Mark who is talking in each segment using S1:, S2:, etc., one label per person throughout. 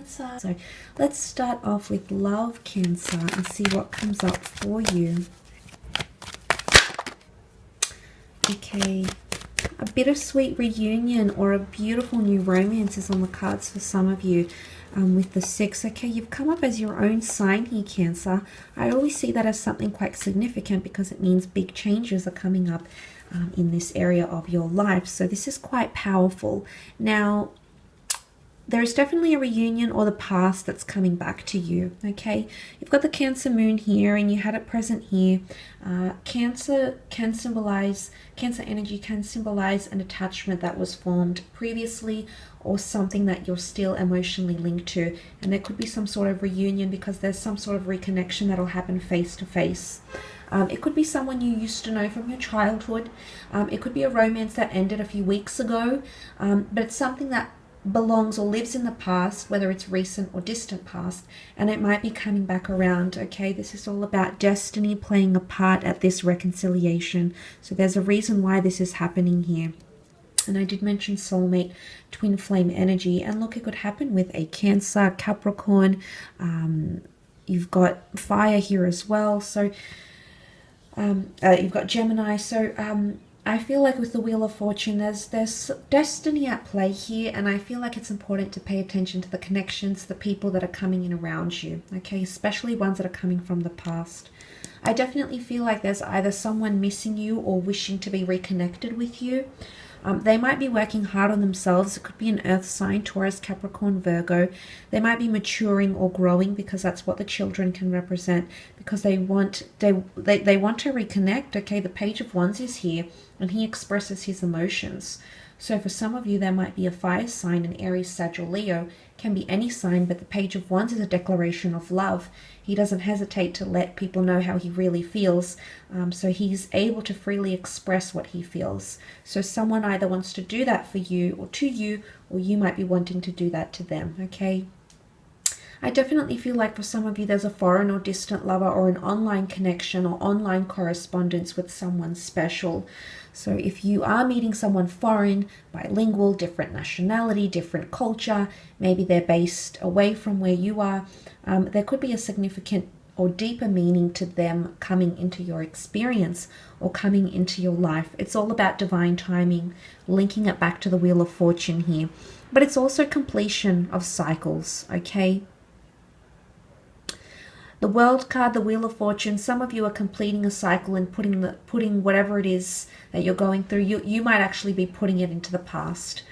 S1: Cancer. So let's start off with love, Cancer, and see what comes up for you. Okay, a bittersweet reunion or a beautiful new romance is on the cards for some of you. With the 6, okay, you've come up as your own sign here, Cancer. I always see that as something quite significant because it means big changes are coming up in this area of your life. So this is quite powerful. Now, there's definitely a reunion or the past that's coming back to you, okay? You've got the Cancer moon here and you had it present here. Cancer energy can symbolize an attachment that was formed previously or something that you're still emotionally linked to. And there could be some sort of reunion because there's some sort of reconnection that'll happen face to face. It could be someone you used to know from your childhood. It could be a romance that ended a few weeks ago, but it's something that belongs or lives in the past, whether it's recent or distant past, and it might be coming back around, okay? This is all about destiny playing a part at this reconciliation. So there's a reason why this is happening here. And I did mention soulmate, twin flame energy, and look, it could happen with a Cancer, Capricorn. You've got fire here as well. So you've got Gemini. So I feel like with the Wheel of Fortune, there's destiny at play here, and I feel like it's important to pay attention to the connections, the people that are coming in around you, okay, especially ones that are coming from the past. I definitely feel like there's either someone missing you or wishing to be reconnected with you. They might be working hard on themselves. It could be an earth sign, Taurus, Capricorn, Virgo. They might be maturing or growing because that's what the children can represent, because they want to reconnect. Okay, the Page of Wands is here and he expresses his emotions. So for some of you, there might be a fire sign, an Aries, Sag, or Leo. Can be any sign, but the Page of Wands is a declaration of love. He doesn't hesitate to let people know how he really feels. So he's able to freely express what he feels. So someone either wants to do that for you or to you, or you might be wanting to do that to them, okay? I definitely feel like for some of you, there's a foreign or distant lover or an online connection or online correspondence with someone special. So if you are meeting someone foreign, bilingual, different nationality, different culture, maybe they're based away from where you are, there could be a significant or deeper meaning to them coming into your experience or coming into your life. It's all about divine timing, linking it back to the Wheel of Fortune here. But it's also completion of cycles, okay? The World card, the Wheel of Fortune, some of you are completing a cycle and putting whatever it is that you're going through, you might actually be putting it into the past.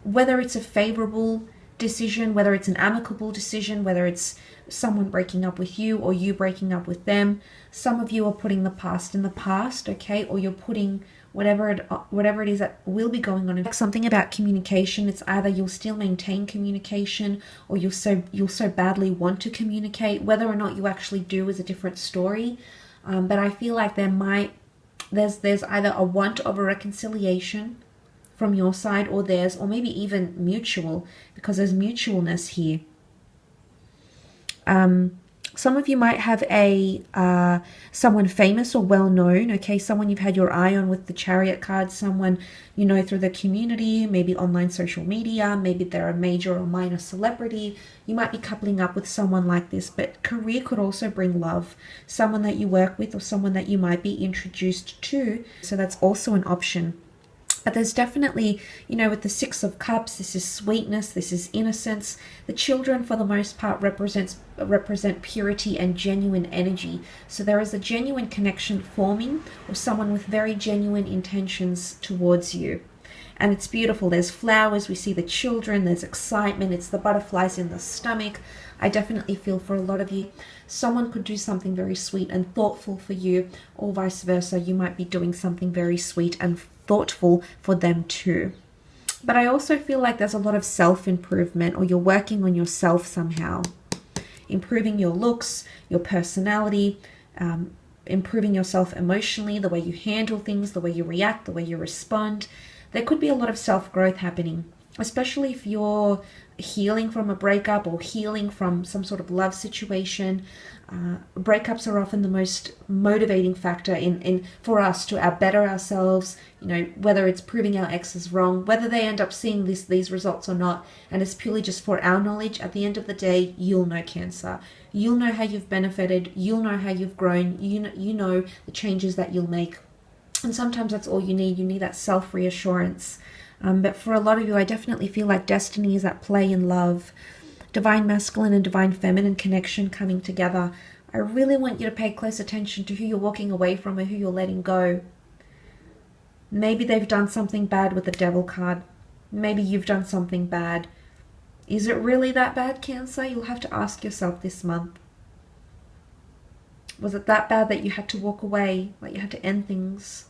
S1: Whether it's a favorable decision, whether it's an amicable decision, whether it's someone breaking up with you or you breaking up with them, some of you are putting the past in the past, okay? Or you're putting whatever it is that will be going on. It's something about communication. It's either you'll still maintain communication or you'll so badly want to communicate. Whether or not you actually do is a different story. But I feel like there's either a want of a reconciliation from your side or theirs, or maybe even mutual, because there's mutualness here. Some of you might have someone famous or well-known, okay, someone you've had your eye on with the Chariot card, someone you know through the community, maybe online social media, maybe they're a major or minor celebrity. You might be coupling up with someone like this, but career could also bring love, someone that you work with or someone that you might be introduced to, so that's also an option. But there's definitely, you know, with the Six of Cups, this is sweetness, this is innocence. The children, for the most part, represent purity and genuine energy. So there is a genuine connection forming with someone with very genuine intentions towards you. And it's beautiful. There's flowers, we see the children, there's excitement, it's the butterflies in the stomach. I definitely feel for a lot of you, someone could do something very sweet and thoughtful for you, or vice versa. You might be doing something very sweet and thoughtful for them too. But I also feel like there's a lot of self-improvement, or you're working on yourself somehow. Improving your looks, your personality, improving yourself emotionally, the way you handle things, the way you react, the way you respond. There could be a lot of self-growth happening, especially if you're healing from a breakup or healing from some sort of love situation. Breakups are often the most motivating factor in for us to better ourselves, you know, whether it's proving our exes wrong, whether they end up seeing these results or not, and it's purely just for our knowledge. At the end of the day, you'll know, Cancer. You'll know how you've benefited, you'll know how you've grown, you know the changes that you'll make. And sometimes that's all you need that self-reassurance. But for a lot of you, I definitely feel like destiny is at play in love. Divine masculine and divine feminine connection coming together. I really want you to pay close attention to who you're walking away from or who you're letting go. Maybe they've done something bad with the Devil card. Maybe you've done something bad. Is it really that bad, Cancer? You'll have to ask yourself this month. Was it that bad that you had to walk away, that you had to end things?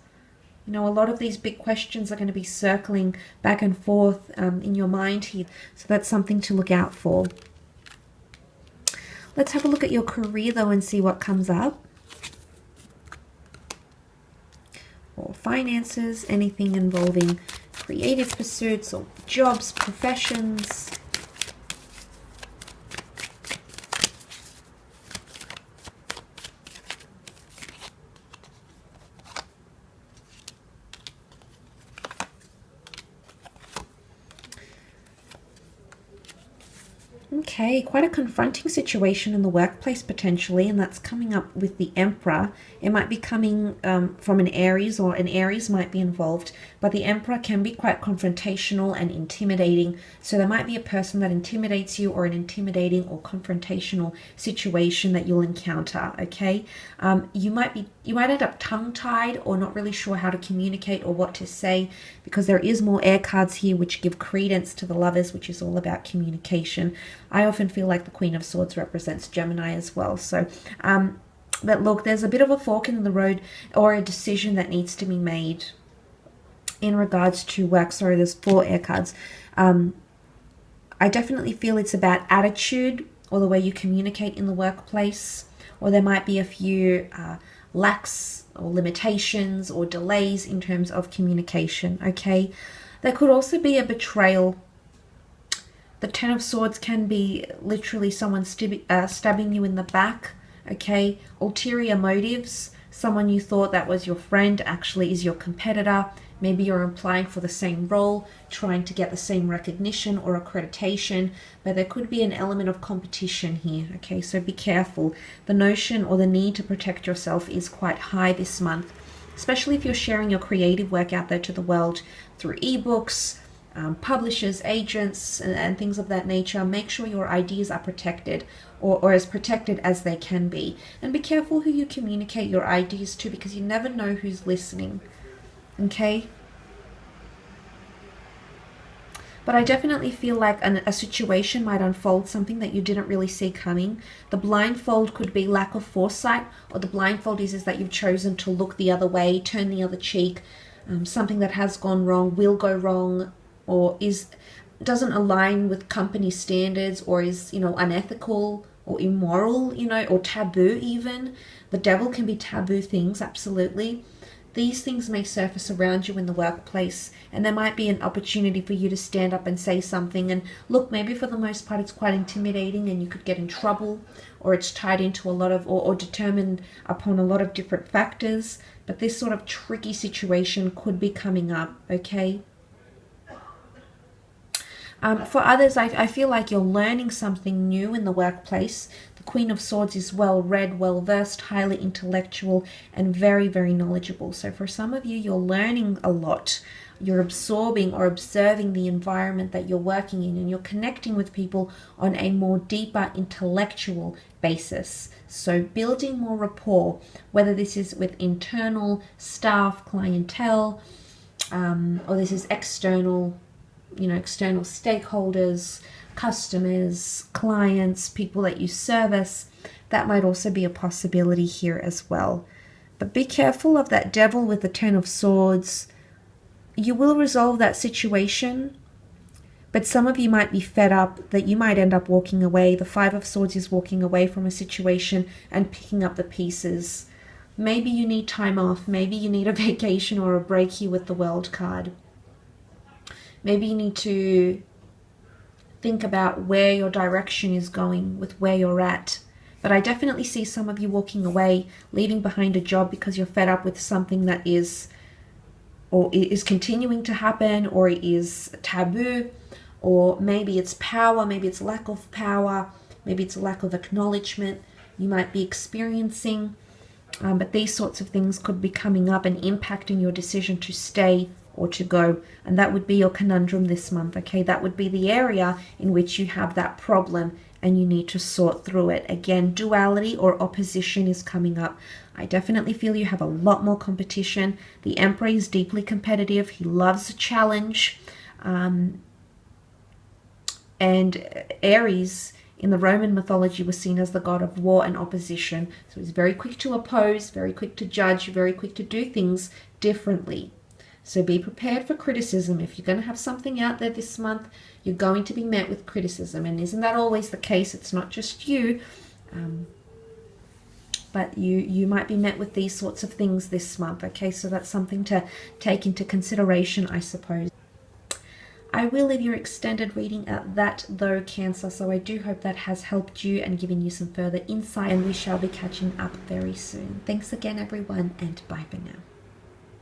S1: You know, a lot of these big questions are going to be circling back and forth in your mind here. So that's something to look out for. Let's have a look at your career, though, and see what comes up. Or finances, anything involving creative pursuits or jobs, professions. Okay, quite a confronting situation in the workplace potentially, and that's coming up with the Emperor. It might be coming from an Aries, or an Aries might be involved, but the Emperor can be quite confrontational and intimidating. So there might be a person that intimidates you, or an intimidating or confrontational situation that you'll encounter, okay? You might end up tongue-tied or not really sure how to communicate or what to say, because there is more air cards here which give credence to the Lovers, which is all about communication. I often feel like the Queen of Swords represents Gemini as well. So, but look, there's a bit of a fork in the road, or a decision that needs to be made in regards to work. Sorry, there's 4 air cards. I definitely feel it's about attitude, or the way you communicate in the workplace, or there might be a few lacks or limitations or delays in terms of communication, okay? There could also be a betrayal. The 10 of Swords can be literally someone stabbing you in the back, okay? Ulterior motives. Someone you thought that was your friend actually is your competitor. Maybe you're applying for the same role, trying to get the same recognition or accreditation, but there could be an element of competition here, okay? So be careful. The notion or the need to protect yourself is quite high this month, especially if you're sharing your creative work out there to the world through ebooks, publishers, agents, and things of that nature. Make sure your ideas are protected, or as protected as they can be. And be careful who you communicate your ideas to, because you never know who's listening, okay? But I definitely feel like a situation might unfold, something that you didn't really see coming. The blindfold could be lack of foresight, or the blindfold is that you've chosen to look the other way, turn the other cheek. Something that has gone wrong, will go wrong, or doesn't align with company standards, or is, you know, unethical or immoral, you know, or taboo even. The Devil can be taboo things, absolutely. These things may surface around you in the workplace, and there might be an opportunity for you to stand up and say something. And look, maybe for the most part it's quite intimidating and you could get in trouble, or it's tied into a lot of, or determined upon a lot of different factors. But this sort of tricky situation could be coming up, okay? For others, I feel like you're learning something new in the workplace. The Queen of Swords is well-read, well-versed, highly intellectual, and very, very knowledgeable. So for some of you, you're learning a lot. You're absorbing or observing the environment that you're working in, and you're connecting with people on a more deeper intellectual basis. So building more rapport, whether this is with internal staff, clientele, or this is external, you know, external stakeholders, customers, clients, people that you service. That might also be a possibility here as well. But be careful of that Devil with the 10 of Swords. You will resolve that situation, but some of you might be fed up that you might end up walking away. The 5 of Swords is walking away from a situation and picking up the pieces. Maybe you need time off. Maybe you need a vacation or a break here with the World card. Maybe you need to think about where your direction is going with where you're at. But I definitely see some of you walking away, leaving behind a job because you're fed up with something that is continuing to happen, or it is taboo, or maybe it's power, maybe it's lack of power, maybe it's a lack of acknowledgement you might be experiencing. But these sorts of things could be coming up and impacting your decision to stay or to go. And that would be your conundrum this month, okay? That would be the area in which you have that problem and you need to sort through it. Again, duality or opposition is coming up. I definitely feel you have a lot more competition. The Emperor is deeply competitive. He loves a challenge. And Aries in the Roman mythology was seen as the god of war and opposition. So he's very quick to oppose, very quick to judge, very quick to do things differently. So be prepared for criticism. If you're going to have something out there this month, you're going to be met with criticism. And isn't that always the case? It's not just you. But you might be met with these sorts of things this month. Okay, so that's something to take into consideration, I suppose. I will leave your extended reading at that though, Cancer, so I do hope that has helped you and given you some further insight, and we shall be catching up very soon. Thanks again, everyone, and bye for now.